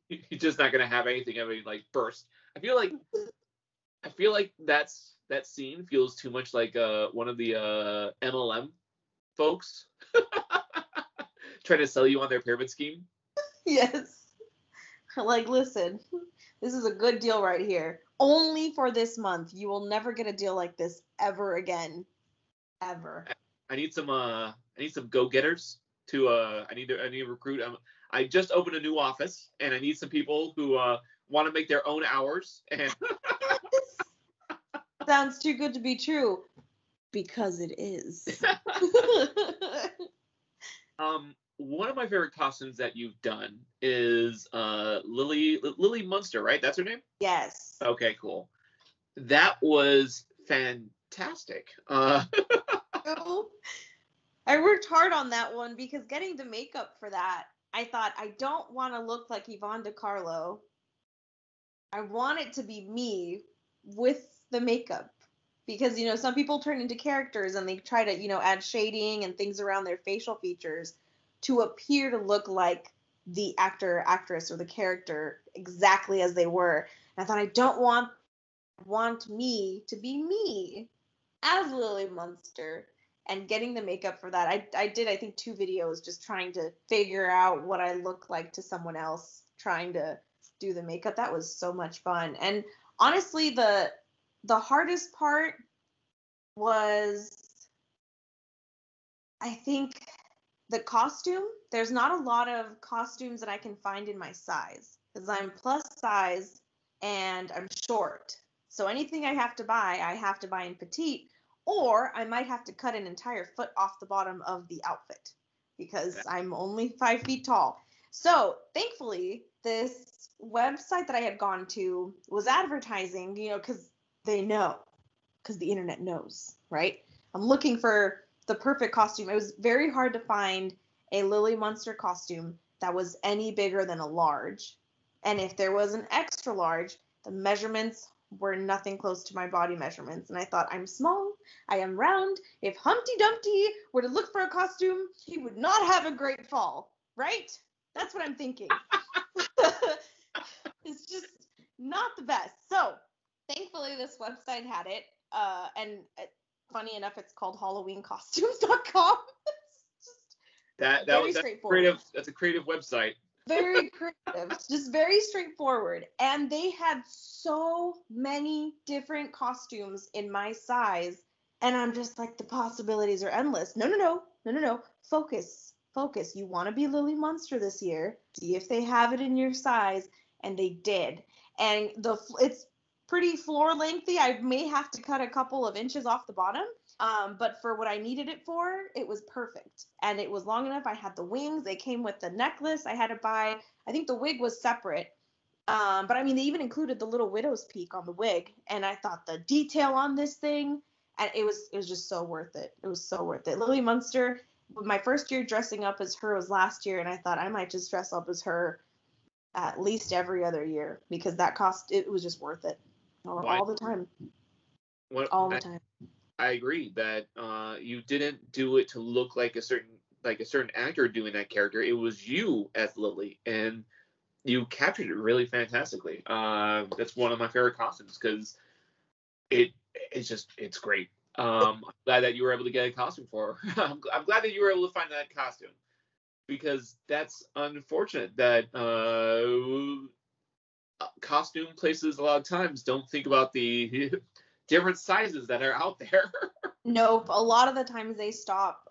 He's just not gonna have anything. I mean, like burst. I feel like that scene feels too much like one of the MLM folks trying to sell you on their pyramid scheme. Yes. Like, listen, this is a good deal right here. Only for this month. You will never get a deal like this ever again. Ever. I need some go-getters to I need to recruit. I just opened a new office and I need some people who want to make their own hours and Sounds too good to be true. Because it is. One of my favorite costumes that you've done is Lily Munster, right? That's her name? Yes. Okay, cool. That was fantastic. I worked hard on that one because getting the makeup for that, I thought, I don't want to look like Yvonne DiCarlo. I want it to be me with the makeup. Because, some people turn into characters and they try to, add shading and things around their facial features to appear to look like the actor, actress, or the character exactly as they were. And I thought, I don't want me to be me as Lily Munster. And getting the makeup for that, I did, I think, 2 videos just trying to figure out what I look like to someone else trying to do the makeup. That was so much fun. And honestly, the hardest part was, I think, the costume. There's not a lot of costumes that I can find in my size because I'm plus size and I'm short. So anything I have to buy in petite, or I might have to cut an entire foot off the bottom of the outfit because I'm only 5 feet tall. So thankfully, this website that I had gone to was advertising, because they know, because the internet knows, right? I'm looking for the perfect costume. It was very hard to find a Lily Munster costume that was any bigger than a large. And if there was an extra large, the measurements were nothing close to my body measurements. And I thought, I'm small, I am round. If Humpty Dumpty were to look for a costume, he would not have a great fall, right? That's what I'm thinking. It's just not the best. So thankfully this website had it. And funny enough, it's called HalloweenCostumes.com. That's creative. That's a creative website. Very creative, just very straightforward. And they had so many different costumes in my size. And I'm just like, the possibilities are endless. No. Focus. You want to be Lily Munster this year. See if they have it in your size. And they did. And it's pretty floor lengthy. I may have to cut a couple of inches off the bottom. But for what I needed it for, it was perfect. And it was long enough. I had the wings. They came with the necklace. I had to buy, I think the wig was separate. But I mean, they even included the little widow's peak on the wig. And I thought the detail on this thing, and it was just so worth it. It was so worth it. Lily Munster, my first year dressing up as her was last year. And I thought I might just dress up as her at least every other year, because it was just worth it all the time. All the time. I agree that you didn't do it to look like a certain actor doing that character. It was you as Lily, and you captured it really fantastically. That's one of my favorite costumes because it's great. I'm glad that you were able to get a costume for her. I'm glad that you were able to find that costume, because that's unfortunate that costume places a lot of times don't think about the different sizes that are out there. Nope. A lot of the times they stop.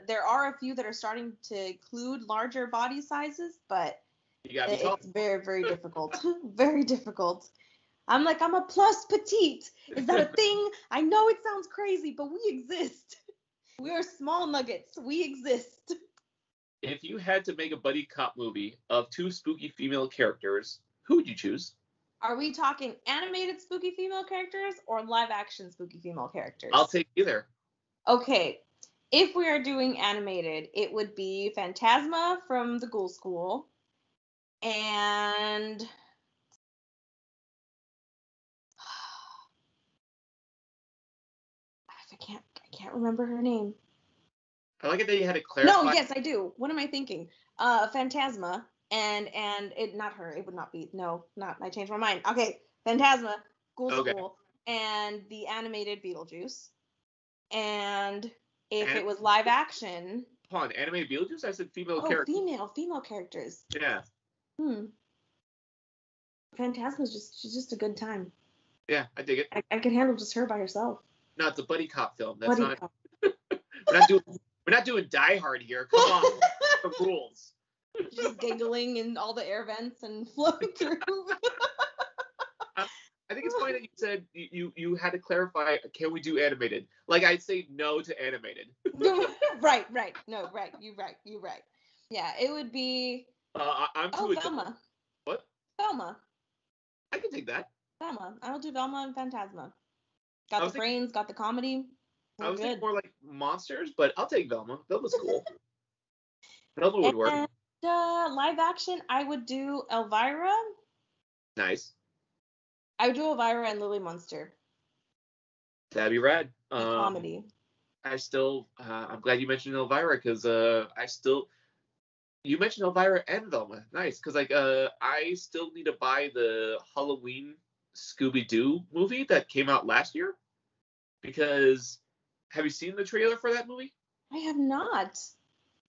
There are a few that are starting to include larger body sizes, but it's very, very difficult. Very difficult. I'm a plus petite. Is that a thing? I know it sounds crazy, but we exist. We are small nuggets. We exist. If you had to make a buddy cop movie of two spooky female characters, who would you choose? Are we talking animated spooky female characters or live action spooky female characters? I'll take either. Okay. If we are doing animated, it would be Phantasma from the Ghoul School. And I can't remember her name. I like it that you had to clarify. No, yes, I do. What am I thinking? Phantasma. And it, not her, it would not be, no, not, I changed my mind. Okay, Phantasma, Ghoul School, and the animated Beetlejuice. And if it was live action. Hold on, animated Beetlejuice? I said female characters. Female characters. Yeah. Phantasma's she's just a good time. Yeah, I dig it. I can handle just her by herself. No, it's a buddy cop film. That's buddy cop. We're not doing Die Hard here. Come on, the rules. Just giggling in all the air vents and floating through. I think it's funny that you said you had to clarify, can we do animated? Like, I'd say no to animated. Right. No, right. You're right. Yeah, it would be... I'm too Velma. What? Velma. I can take that. Velma. I will do Velma and Phantasma. Got the brains, got the comedy. I was thinking more like monsters, but I'll take Velma. Velma's cool. Velma would work. Live action, I would do Elvira. Nice. I would do Elvira and Lily Munster. That'd be rad. Comedy. I'm glad you mentioned Elvira, because you mentioned Elvira and Velma. Nice, because I still need to buy the Halloween Scooby-Doo movie that came out last year. Because have you seen the trailer for that movie? I have not.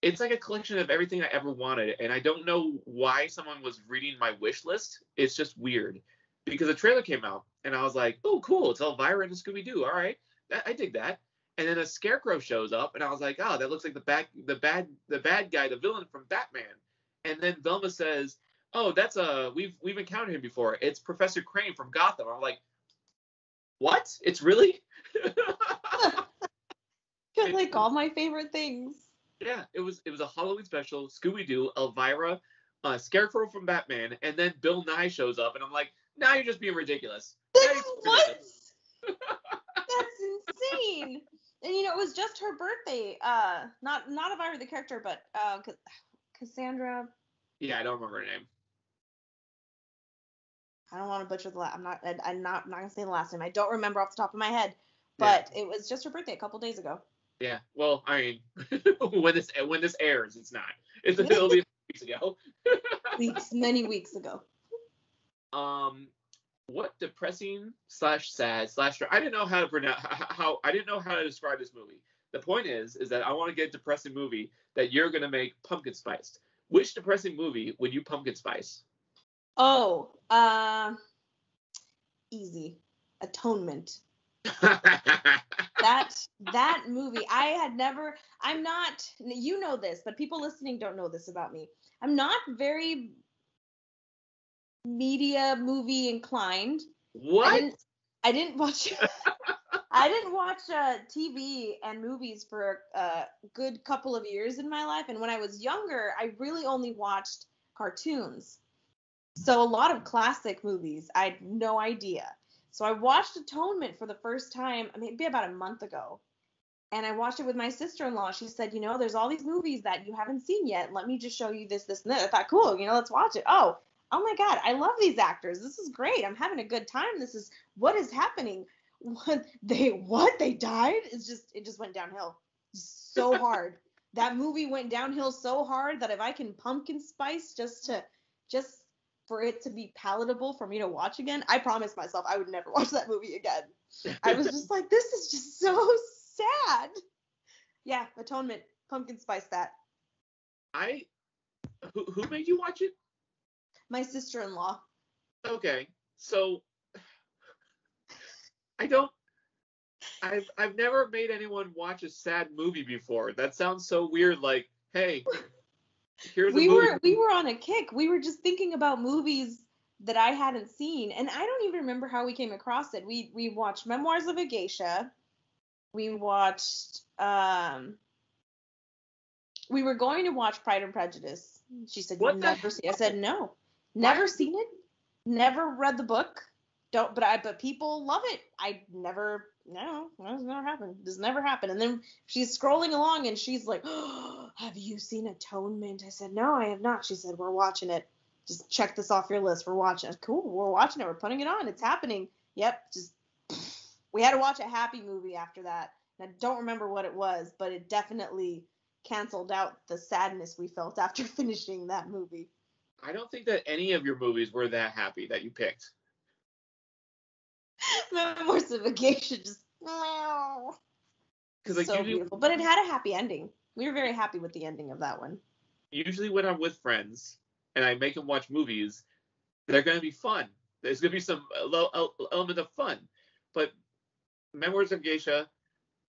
It's like a collection of everything I ever wanted, and I don't know why someone was reading my wish list. It's just weird, because the trailer came out, and I was like, "Oh, cool! It's Elvira and Scooby-Doo. All right, I dig that." And then a scarecrow shows up, and I was like, "Oh, that looks like the bad guy, the villain from Batman." And then Velma says, "Oh, that's we've encountered him before. It's Professor Crane from Gotham." I'm like, "What? It's really?" Like all my favorite things. Yeah, it was a Halloween special, Scooby-Doo, Elvira, Scarecrow from Batman, and then Bill Nye shows up, and I'm like, now you're just being ridiculous. What? That's insane. And it was just her birthday. Not Elvira the character, but Cassandra. Yeah, I don't remember her name. I don't want to butcher the last. I'm not gonna say the last name. I don't remember off the top of my head, but it was just her birthday a couple days ago. Yeah. Well, I mean, when this airs, it's not. It'll be weeks ago. Many weeks ago. What depressing / sad / I didn't know how to pronounce I didn't know how to describe this movie. The point is that I want to get a depressing movie that you're gonna make pumpkin spiced. Which depressing movie would you pumpkin spice? Oh, easy. Atonement. that movie, I'm not, you know this, but people listening don't know this about me. I'm not very media movie inclined. What? I didn't watch TV and movies for a good couple of years in my life, and when I was younger, I really only watched cartoons. So a lot of classic movies, I had no idea. So I watched Atonement for the first time, maybe about a month ago. And I watched it with my sister-in-law. She said, there's all these movies that you haven't seen yet. Let me just show you this, and that. I thought, cool, let's watch it. Oh my God, I love these actors. This is great. I'm having a good time. What is happening? They died? It just went downhill so hard. That movie went downhill so hard that if I can pumpkin spice just for it to be palatable for me to watch again, I promised myself I would never watch that movie again. I was just like, this is just so sad. Yeah, Atonement, pumpkin spice that. Who made you watch it? My sister-in-law. Okay, so I've never made anyone watch a sad movie before. That sounds so weird. Like, hey, here's a movie. We were on a kick. We were just thinking about movies that I hadn't seen, and I don't even remember how we came across it. We watched Memoirs of a Geisha. We watched. We were going to watch Pride and Prejudice. She said, "You've never seen." I said, "No, never seen it. Never read the book. But people love it. That's never happened. This never happened." And then she's scrolling along and she's like, "Oh, have you seen Atonement?" I said, "No, I have not." She said, "We're watching it. Just check this off your list. We're watching it." Cool. We're watching it. We're putting it on. It's happening. Yep. We had to watch a happy movie after that. And I don't remember what it was, but it definitely canceled out the sadness we felt after finishing that movie. I don't think that any of your movies were that happy that you picked. Memoirs of a Geisha just so beautiful, but it had a happy ending. We were very happy with the ending of that one. Usually when I'm with friends and I make them watch movies, they're going to be fun. There's going to be some element of fun. But Memoirs of Geisha,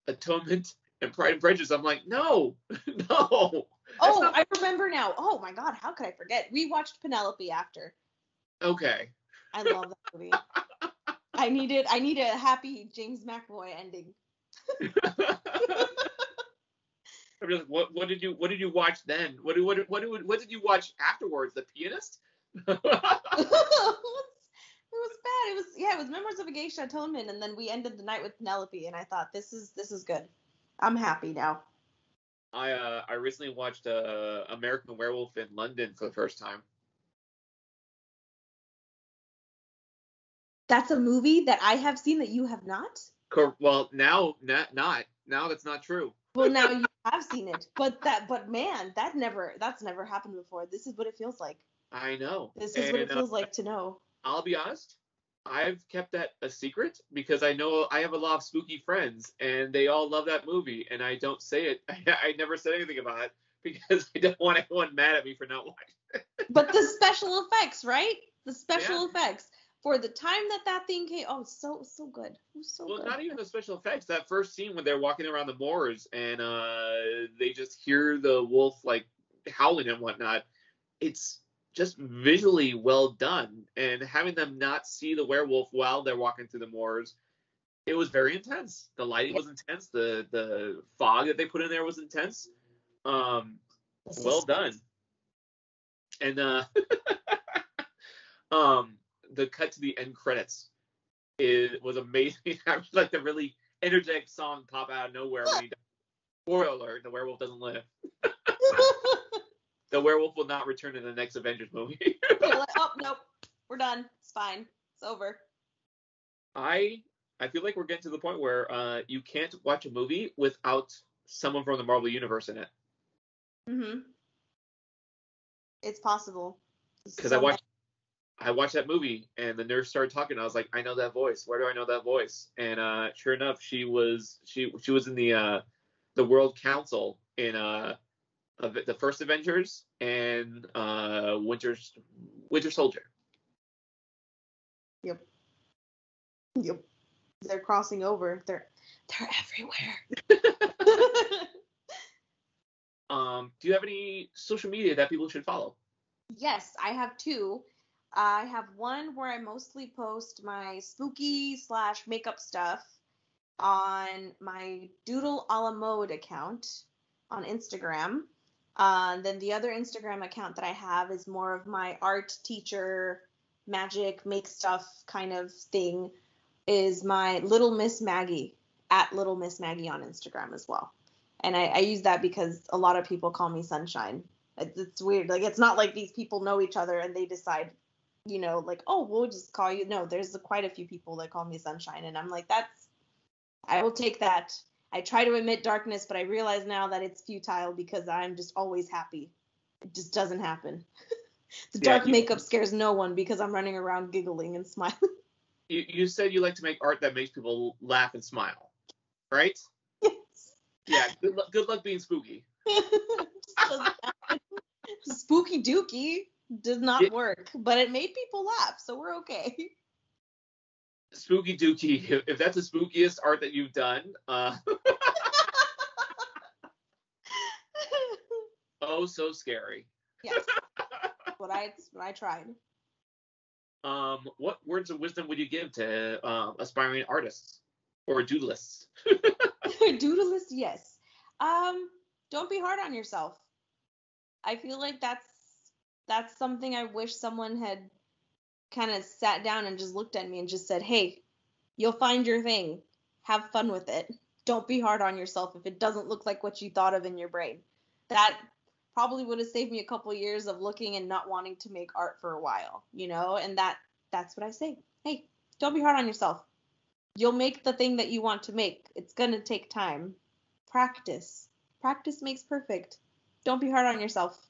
Atonement, and Pride and Prejudice, I'm like, no. Oh, I remember now. Oh my God, how could I forget? We watched Penelope after. Okay. I love that movie. I needed a happy James McAvoy ending. I'm just, what did you watch then? What did you watch afterwards? The Pianist? It was bad. It was Memoirs of a Geisha, Atonement, and then we ended the night with Penelope, and I thought this is good. I'm happy now. I recently watched American Werewolf in London for the first time. That's a movie that I have seen that you have not? Well, now not. Now that's not true. Well, now you have seen it. But man, that's never happened before. This is what it feels like. I know. This is what it feels like to know. I'll be honest. I've kept that a secret because I know I have a lot of spooky friends and they all love that movie, and I don't say it. I never said anything about it because I don't want anyone mad at me for not watching it. But the special effects, right? The special effects. For the time that thing came, so good. It was so good. Well, not even the special effects. That first scene when they're walking around the moors and they just hear the wolf like howling and whatnot. It's just visually well done, and having them not see the werewolf while they're walking through the moors, it was very intense. The lighting was intense. The fog that they put in there was intense. Well done. And the cut to the end credits was amazing. I was like the really energetic song pop out of nowhere when he died. Spoiler alert: the werewolf doesn't live. The werewolf will not return in the next Avengers movie. Oh, nope. We're done. It's fine. It's over. I feel like we're getting to the point where you can't watch a movie without someone from the Marvel Universe in it. Mm-hmm. It's possible. Because I watched that movie and the nurse started talking. I was like, I know that voice. Where do I know that voice? And sure enough, she was in the World Council in the first Avengers and Winter Soldier. Yep. They're crossing over. They're everywhere. Do you have any social media that people should follow? Yes, I have two. I have one where I mostly post my spooky / makeup stuff on my Doodle a la Mode account on Instagram. Then the other Instagram account that I have is more of my art teacher, magic, make stuff kind of thing, is my Little Miss Magy, at Little Miss Magy on Instagram as well. And I use that because a lot of people call me Sunshine. It's weird. Like, it's not like these people know each other and they decide, like, oh, we'll just call you. No, there's quite a few people that call me Sunshine. And I'm like, I will take that. I try to emit darkness, but I realize now that it's futile because I'm just always happy. It just doesn't happen. The dark makeup scares no one because I'm running around giggling and smiling. You said you like to make art that makes people laugh and smile, right? Yes. Yeah, good luck being spooky. Spooky Dookie did not work, but it made people laugh, so we're okay. Spooky Dookie, if that's the spookiest art that you've done, oh, so scary. Yes, what I tried. What words of wisdom would you give to aspiring artists or doodlists? Doodlists, yes. Don't be hard on yourself. I feel like that's something I wish someone had kind of sat down and just looked at me and just said, hey, you'll find your thing. Have fun with it. Don't be hard on yourself if it doesn't look like what you thought of in your brain. That probably would have saved me a couple years of looking and not wanting to make art for a while, and that's what I say. Hey, don't be hard on yourself. You'll make the thing that you want to make. It's going to take time. Practice. Practice makes perfect. Don't be hard on yourself.